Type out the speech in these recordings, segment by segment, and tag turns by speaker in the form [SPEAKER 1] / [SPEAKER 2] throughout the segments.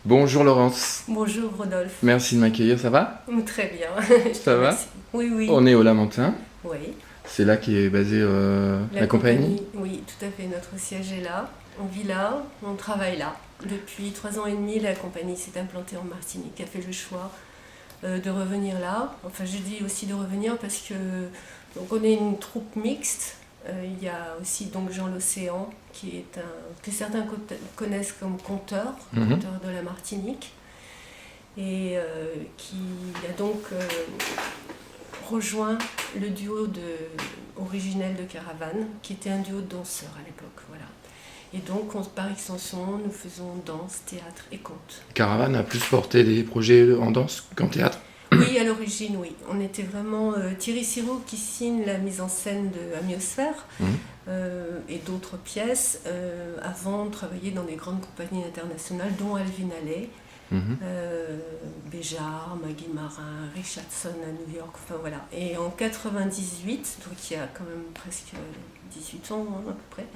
[SPEAKER 1] Bonjour Laurence,
[SPEAKER 2] Bonjour Rodolphe.
[SPEAKER 1] merci de m'accueillir, ça va?
[SPEAKER 2] Très bien, je te
[SPEAKER 1] Ça va?
[SPEAKER 2] remercie. Oui, oui,
[SPEAKER 1] On est au Lamentin,
[SPEAKER 2] oui.
[SPEAKER 1] c'est là qu'est basée
[SPEAKER 2] La
[SPEAKER 1] la compagnie.
[SPEAKER 2] compagnie, oui, tout à fait. Notre siège est là. On vit là, on travaille là. Depuis 3 ans et demi, la compagnie s'est implantée en Martinique, a fait le choix de revenir là. Enfin, je dis aussi de revenir parce que donc, on est une troupe mixte. Il y a aussi donc Jean l'Océan, que certains connaissent comme
[SPEAKER 1] Mhm.
[SPEAKER 2] conteur de la Martinique, et qui a donc rejoint le originel de Caravane, qui était un duo de danseurs à l'époque. Voilà. Et donc, par extension, nous faisons danse, théâtre et conte.
[SPEAKER 1] Caravane a plus porté des projets en danse qu'en théâtre.
[SPEAKER 2] Oui, à l'origine, oui. On était vraiment Thierry Sirou qui signe la mise en scène de Amiosphère
[SPEAKER 1] Mhm.
[SPEAKER 2] et d'autres pièces avant de travailler dans des grandes compagnies internationales, dont Alvin Ailey,
[SPEAKER 1] Mhm.
[SPEAKER 2] Béjart, Maggie Marin, Richardson à New York, enfin voilà. Et en 98, donc il y a quand même presque 18 ans hein, à peu près,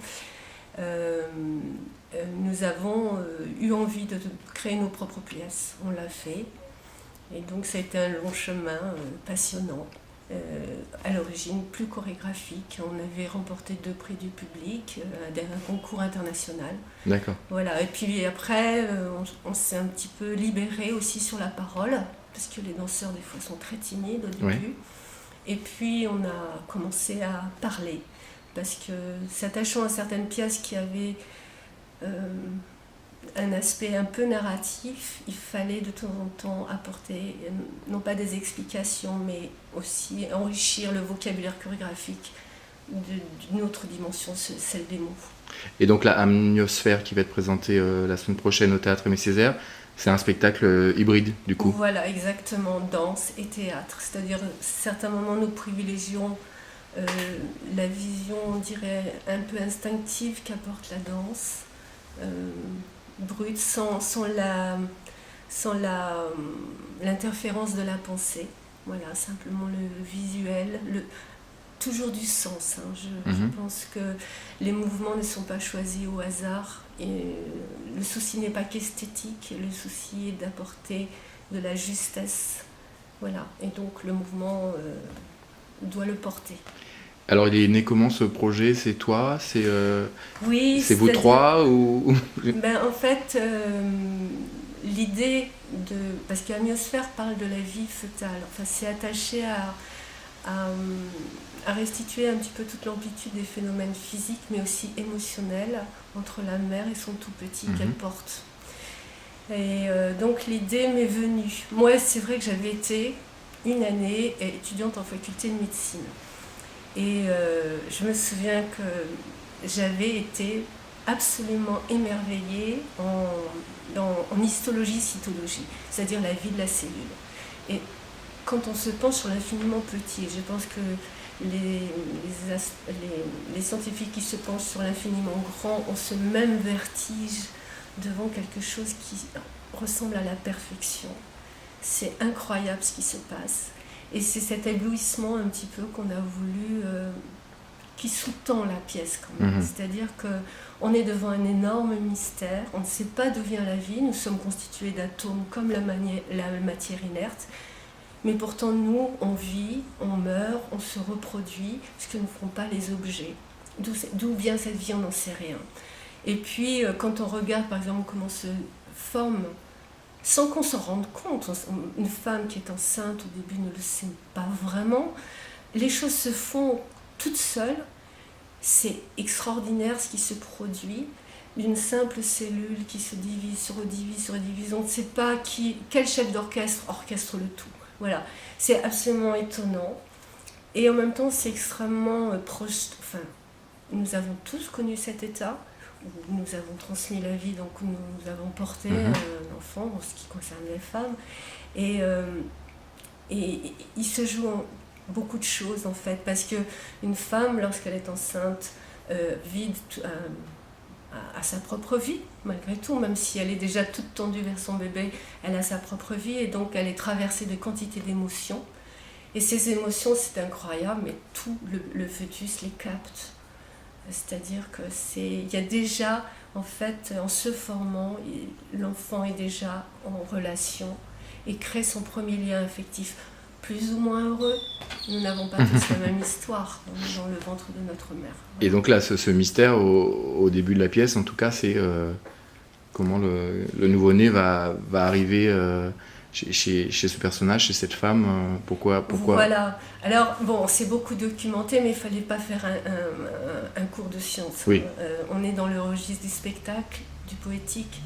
[SPEAKER 2] nous avons eu envie de créer nos propres pièces. On l'a fait. Et donc ça a été un long chemin passionnant. À l'origine plus chorégraphique. On avait remporté 2 prix du public, un concours international.
[SPEAKER 1] D'accord.
[SPEAKER 2] Voilà. Et puis après, on s'est un petit peu libéré aussi sur la parole, parce que les danseurs des fois sont très timides au début.
[SPEAKER 1] Ouais.
[SPEAKER 2] Et puis on a commencé à parler, parce que s'attachant à certaines pièces qui avaient un aspect un peu narratif, il fallait de temps en temps apporter, non pas des explications, mais aussi enrichir le vocabulaire chorégraphique d'une autre dimension, celle des mots.
[SPEAKER 1] Et donc la Amniosphère qui va être présentée la semaine prochaine au Théâtre Aimé Césaire, c'est un spectacle hybride du coup.
[SPEAKER 2] Voilà, exactement, danse et théâtre. C'est-à-dire, à certains moments, nous privilégions la vision, on dirait, un peu instinctive qu'apporte la danse, brute, sans l'interférence de la pensée. Voilà, simplement le visuel, toujours du sens. Hein. Je
[SPEAKER 1] Mhm.
[SPEAKER 2] pense que les mouvements ne sont pas choisis au hasard. Et le souci n'est pas qu'esthétique, le souci est d'apporter de la justesse. Voilà, et donc le mouvement doit le porter.
[SPEAKER 1] Alors il est né comment ce projet? C'est toi?
[SPEAKER 2] Oui,
[SPEAKER 1] C'est vous
[SPEAKER 2] c'est-à-dire,
[SPEAKER 1] trois ou...
[SPEAKER 2] en fait, l'idée de... Parce que l'amiosphère parle de la vie fœtale, enfin c'est attaché à restituer un petit peu toute l'amplitude des phénomènes physiques, mais aussi émotionnels, entre la mère et son tout petit qu'elle
[SPEAKER 1] Mhm.
[SPEAKER 2] porte. Et donc l'idée m'est venue. Moi, c'est vrai que j'avais été une année étudiante en faculté de médecine. Et je me souviens que j'avais été absolument émerveillée en histologie, cytologie, c'est-à-dire la vie de la cellule. Et quand on se penche sur l'infiniment petit, je pense que les scientifiques qui se penchent sur l'infiniment grand ont ce même vertige devant quelque chose qui ressemble à la perfection. C'est incroyable ce qui se passe. Et c'est cet éblouissement un petit peu qu'on a voulu, qui sous-tend la pièce quand même.
[SPEAKER 1] Mhm.
[SPEAKER 2] C'est-à-dire qu'on est devant un énorme mystère, on ne sait pas d'où vient la vie, nous sommes constitués d'atomes comme la matière inerte, mais pourtant nous, on vit, on meurt, on se reproduit, ce que ne font pas les objets. D'où vient cette vie, on n'en sait rien. Et puis quand on regarde par exemple comment se forme, sans qu'on s'en rende compte, une femme qui est enceinte au début ne le sait pas vraiment, les choses se font toutes seules, c'est extraordinaire ce qui se produit, d'une simple cellule qui se divise, se redivise, se redivise, on ne sait pas quel chef d'orchestre orchestre le tout. Voilà, c'est absolument étonnant, et en même temps c'est extrêmement proche, enfin, nous avons tous connu cet état, où nous avons transmis la vie, donc nous avons porté
[SPEAKER 1] Mhm.
[SPEAKER 2] un enfant en ce qui concerne les femmes. Et il se joue beaucoup de choses en fait, parce qu'une femme, lorsqu'elle est enceinte, vit à sa propre vie, malgré tout, même si elle est déjà toute tendue vers son bébé, elle a sa propre vie, et donc elle est traversée de quantité d'émotions. Et ces émotions, c'est incroyable, mais tout le fœtus les capte. C'est-à-dire il y a déjà, en fait, en se formant, l'enfant est déjà en relation et crée son premier lien affectif, plus ou moins heureux. Nous n'avons pas tous la même histoire, on est dans le ventre de notre mère.
[SPEAKER 1] Et donc là, ce mystère, au début de la pièce, en tout cas, c'est comment le nouveau-né va arriver chez ce personnage, chez cette femme. Pourquoi
[SPEAKER 2] Voilà. Alors, bon, c'est beaucoup documenté, mais il ne fallait pas faire un cours de science.
[SPEAKER 1] Oui.
[SPEAKER 2] On est dans le registre du spectacle, du poétique,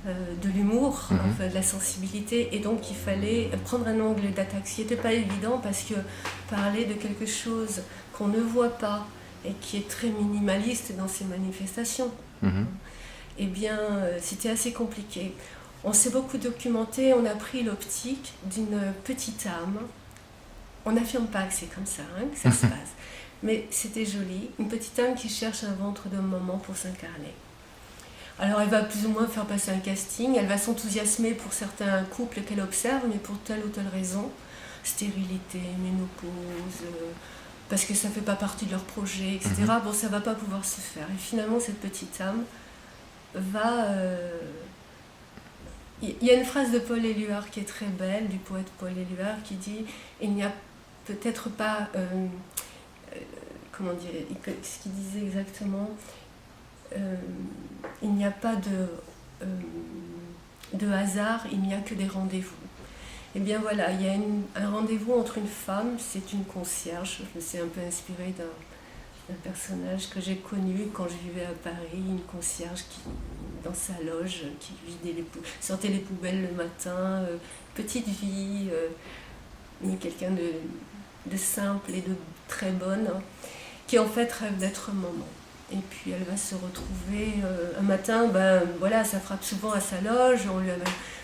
[SPEAKER 2] de l'humour, enfin, de la sensibilité, et donc il fallait prendre un angle d'attaque. Ce qui n'était pas évident, parce que parler de quelque chose qu'on ne voit pas et qui est très minimaliste dans ses manifestations, eh bien, c'était assez compliqué. On s'est beaucoup documenté, on a pris l'optique d'une petite âme. On n'affirme pas que c'est comme ça, que ça se passe, mais c'était joli. Une petite âme qui cherche un ventre de maman pour s'incarner. Alors elle va plus ou moins faire passer un casting, elle va s'enthousiasmer pour certains couples qu'elle observe, mais pour telle ou telle raison, stérilité, ménopause, parce que ça ne fait pas partie de leur projet, etc. Bon, ça ne va pas pouvoir se faire. Et finalement, cette petite âme va... Il y a une phrase de Paul Éluard qui est très belle, du poète Paul Éluard, qui dit « Il n'y a peut-être pas... comment dire, ce qu'il disait exactement, il n'y a pas de hasard, il n'y a que des rendez-vous. » Eh bien voilà, il y a un rendez-vous entre une femme, c'est une concierge, je me suis un peu inspirée d'un personnage que j'ai connu quand je vivais à Paris, une concierge qui, dans sa loge, qui sortait les poubelles le matin, petite vie, mais quelqu'un de simple et de très bonne, qui en fait rêve d'être maman. Et puis elle va se retrouver un matin, voilà, ça frappe souvent à sa loge, on lui amène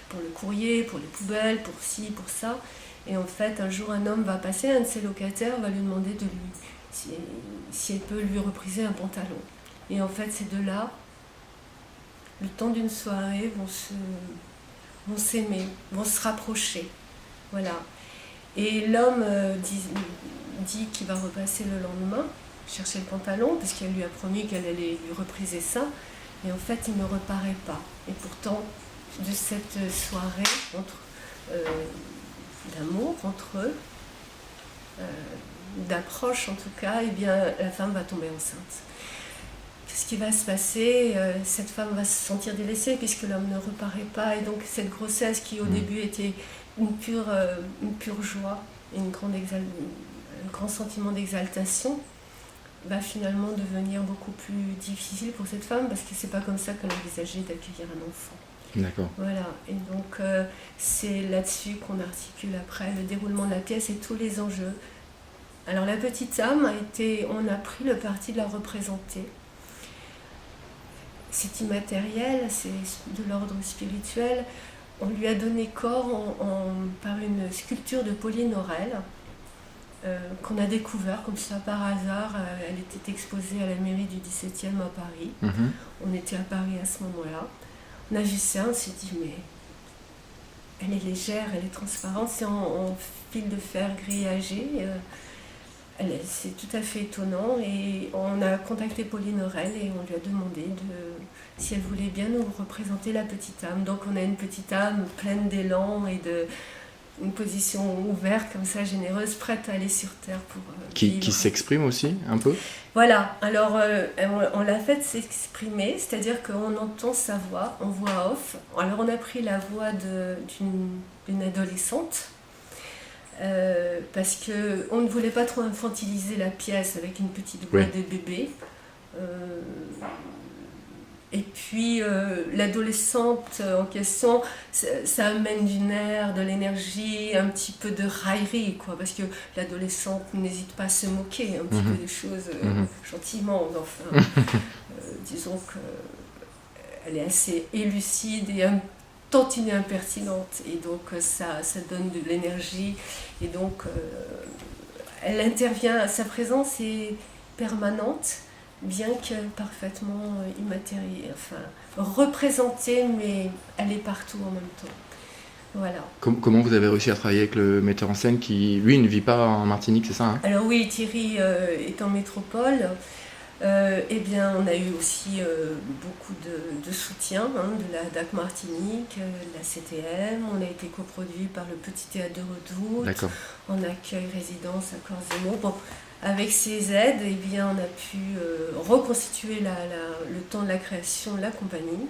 [SPEAKER 2] pour le courrier, pour les poubelles, pour ci, pour ça. Et en fait, un jour, un homme va passer, un de ses locataires va lui demander si elle peut lui repriser un pantalon. Et en fait, ces deux-là, le temps d'une soirée, vont s'aimer, vont se rapprocher. Voilà. Et l'homme dit qu'il va repasser le lendemain, chercher le pantalon, parce qu'elle lui a promis qu'elle allait lui repriser ça. Et en fait, il ne reparaît pas. Et pourtant, de cette soirée d'amour entre eux, d'approche en tout cas, eh bien, la femme va tomber enceinte. Qu'est-ce qui va se passer? Cette femme va se sentir délaissée puisque l'homme ne reparaît pas, et donc cette grossesse qui au début était une pure joie et un grand sentiment d'exaltation va finalement devenir beaucoup plus difficile pour cette femme, parce que c'est pas comme ça qu'elle envisageait d'accueillir un enfant.
[SPEAKER 1] D'accord.
[SPEAKER 2] Voilà, et donc c'est là-dessus qu'on articule après le déroulement de la pièce et tous les enjeux. Alors la petite âme on a pris le parti de la représenter. C'est immatériel, c'est de l'ordre spirituel. On lui a donné corps par une sculpture de Pauline Aurel, qu'on a découvert comme ça par hasard. Elle était exposée à la mairie du 17e à Paris. On était à Paris à ce moment-là. On a vu ça, on s'est dit, mais elle est légère, elle est transparente, c'est en fil de fer grillagé. C'est tout à fait étonnant, et on a contacté Pauline Aurel et on lui a demandé si elle voulait bien nous représenter la petite âme. Donc on a une petite âme pleine d'élan et une position ouverte comme ça, généreuse, prête à aller sur terre pour
[SPEAKER 1] qui s'exprime aussi un peu.
[SPEAKER 2] Voilà, alors on l'a fait s'exprimer, c'est-à-dire qu'on entend sa voix en voix off. Alors on a pris la voix d'une adolescente, parce qu'on ne voulait pas trop infantiliser la pièce avec une petite voix de bébé. Et puis l'adolescente en question, ça amène du nerf, de l'énergie, un petit peu de raillerie, quoi, parce que l'adolescente n'hésite pas à se moquer un petit peu des choses gentiment. Enfin, disons qu'elle est assez élucide et un tantinet impertinente, et donc ça donne de l'énergie, et donc elle intervient, sa présence est permanente, bien que parfaitement immatérielle, enfin représentée, mais elle est partout en même temps. Voilà.
[SPEAKER 1] Comment vous avez réussi à travailler avec le metteur en scène qui, lui, ne vit pas en Martinique, c'est ça, hein?
[SPEAKER 2] Alors oui, Thierry est en métropole. Eh bien, on a eu aussi beaucoup de soutien de la DAC Martinique, de la CTM. On a été coproduit par le Petit Théâtre de Redoute,
[SPEAKER 1] D'accord.
[SPEAKER 2] en accueil résidence à Corzeno. Bon, avec ces aides, eh bien, on a pu reconstituer le temps de la création de la compagnie.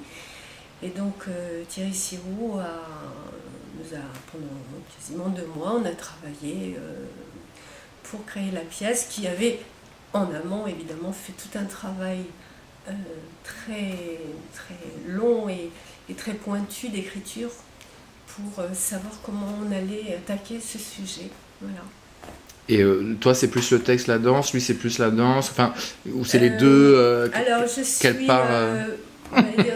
[SPEAKER 2] Et donc Thierry Sirou pendant quasiment 2 mois, on a travaillé pour créer la pièce qui avait en amont évidemment fait tout un travail très, très long et très pointu d'écriture pour savoir comment on allait attaquer ce sujet. Voilà.
[SPEAKER 1] Et toi, c'est plus le texte, la danse, lui, c'est plus la danse, enfin, ou c'est les deux
[SPEAKER 2] Alors, je
[SPEAKER 1] quelle
[SPEAKER 2] suis...
[SPEAKER 1] part
[SPEAKER 2] on va dire,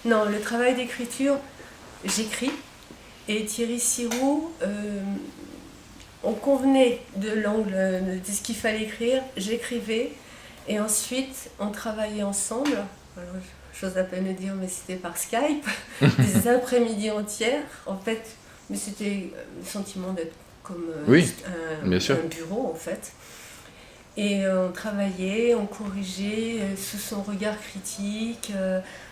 [SPEAKER 2] non, le travail d'écriture, j'écris. Et Thierry Sirou, on convenait de l'angle, de ce qu'il fallait écrire, j'écrivais. Et ensuite, on travaillait ensemble. Alors, j'ose à peine le dire, mais c'était par Skype, des après-midi entières. En fait, mais c'était le sentiment d'être comme
[SPEAKER 1] oui,
[SPEAKER 2] un bureau, en fait. Et on travaillait, on corrigeait sous son regard critique.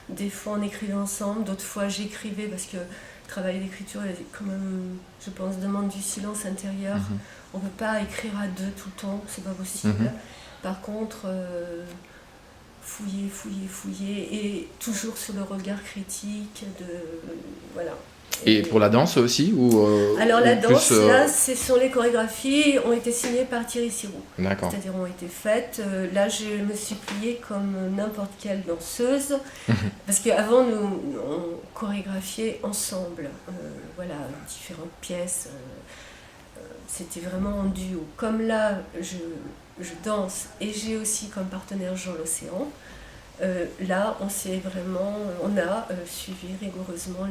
[SPEAKER 2] Des fois, on écrivait ensemble, d'autres fois, j'écrivais parce que le travail d'écriture, quand même, je pense, demande du silence intérieur. On ne peut pas écrire à 2 tout le temps, c'est pas possible. Par contre, fouiller, et toujours sur le regard critique voilà.
[SPEAKER 1] Et pour la danse aussi
[SPEAKER 2] alors la danse,
[SPEAKER 1] plus,
[SPEAKER 2] là, ce sont les chorégraphies, ont été signées par Thierry Sirou.
[SPEAKER 1] D'accord.
[SPEAKER 2] C'est-à-dire ont été faites. Là, je me suis pliée comme n'importe quelle danseuse, parce qu'avant, nous, on chorégraphiait ensemble. Voilà, différentes pièces. C'était vraiment en duo. Comme là, je danse et j'ai aussi comme partenaire Jean L'Océan. Là, on a suivi rigoureusement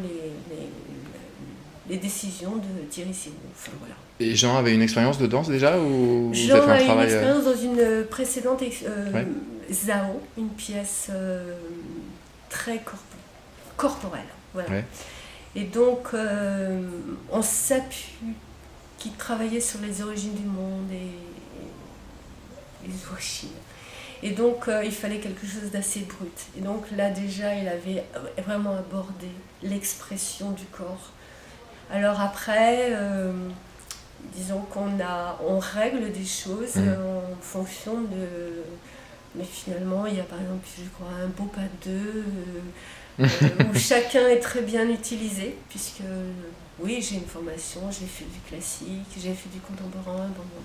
[SPEAKER 2] les décisions de Thierry Sirou. Enfin, voilà.
[SPEAKER 1] Et Jean avait une expérience de danse déjà ou
[SPEAKER 2] Jean a eu une expérience dans une précédente Zao, une pièce très corporelle. Voilà. Ouais. Et donc, on s'appuie, qui travaillait sur les origines du monde et les origines. Et donc, il fallait quelque chose d'assez brut. Et donc là, déjà, il avait vraiment abordé l'expression du corps. Alors après, disons on règle des choses en fonction de... Mais finalement, il y a par exemple, je crois, un beau pas de deux, où chacun est très bien utilisé, puisque oui, j'ai une formation, j'ai fait du classique, j'ai fait du contemporain pendant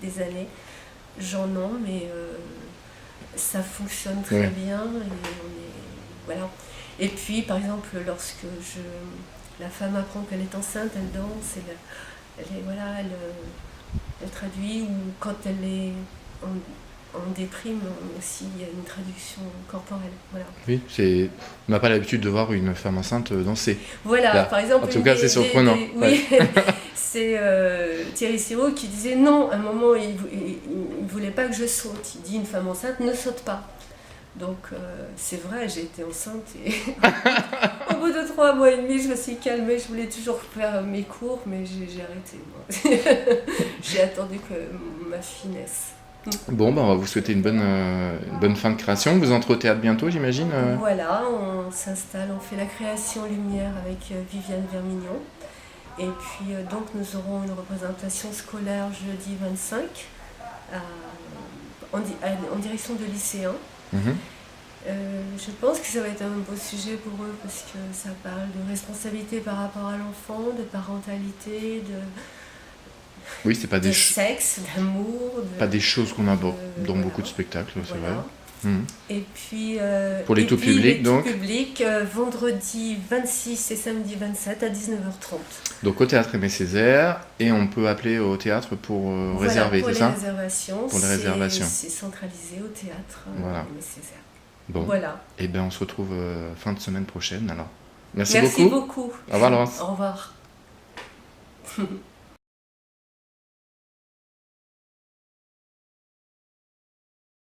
[SPEAKER 2] des années. J'en ai, mais ça fonctionne très bien. Voilà. Et puis, par exemple, lorsque la femme apprend qu'elle est enceinte, elle danse, elle traduit, ou quand elle est en déprime aussi, il y a une traduction corporelle. Voilà.
[SPEAKER 1] Oui, on n'a pas l'habitude de voir une femme enceinte danser.
[SPEAKER 2] Voilà, là. Par exemple.
[SPEAKER 1] En tout cas, c'est surprenant.
[SPEAKER 2] Oui, c'est Thierry Sirou qui disait non, à un moment, il ne voulait pas que je saute. Il dit une femme enceinte ne saute pas. Donc, c'est vrai, j'ai été enceinte et au bout de 3 mois et demi, je me suis calmée. Je voulais toujours faire mes cours, mais j'ai arrêté. Moi. J'ai attendu que ma fille naisse.
[SPEAKER 1] Bon, on va vous souhaiter une bonne fin de création. Vous entrez au théâtre bientôt, j'imagine
[SPEAKER 2] Voilà, on s'installe, on fait la création lumière avec Viviane Vermignon. Et puis, donc, nous aurons une représentation scolaire jeudi 25 en direction de lycéens. Je pense que ça va être un beau sujet pour eux parce que ça parle de responsabilité par rapport à l'enfant, de parentalité,
[SPEAKER 1] oui, c'est pas
[SPEAKER 2] de sexe, d'amour.
[SPEAKER 1] Pas des choses qu'on aborde dans beaucoup de spectacles, c'est vrai.
[SPEAKER 2] Et puis,
[SPEAKER 1] pour les tout publics, donc.
[SPEAKER 2] Vendredi 26 et samedi 27 à 19h30.
[SPEAKER 1] Donc au théâtre Aimé Césaire, et on peut appeler au théâtre pour réserver, c'est ça ?
[SPEAKER 2] Pour les réservations. C'est centralisé au théâtre Aimé Césaire.
[SPEAKER 1] Bon.
[SPEAKER 2] Voilà.
[SPEAKER 1] Et bien on se retrouve fin de semaine prochaine alors. Merci
[SPEAKER 2] beaucoup.
[SPEAKER 1] Au revoir Laurence.
[SPEAKER 2] Au revoir.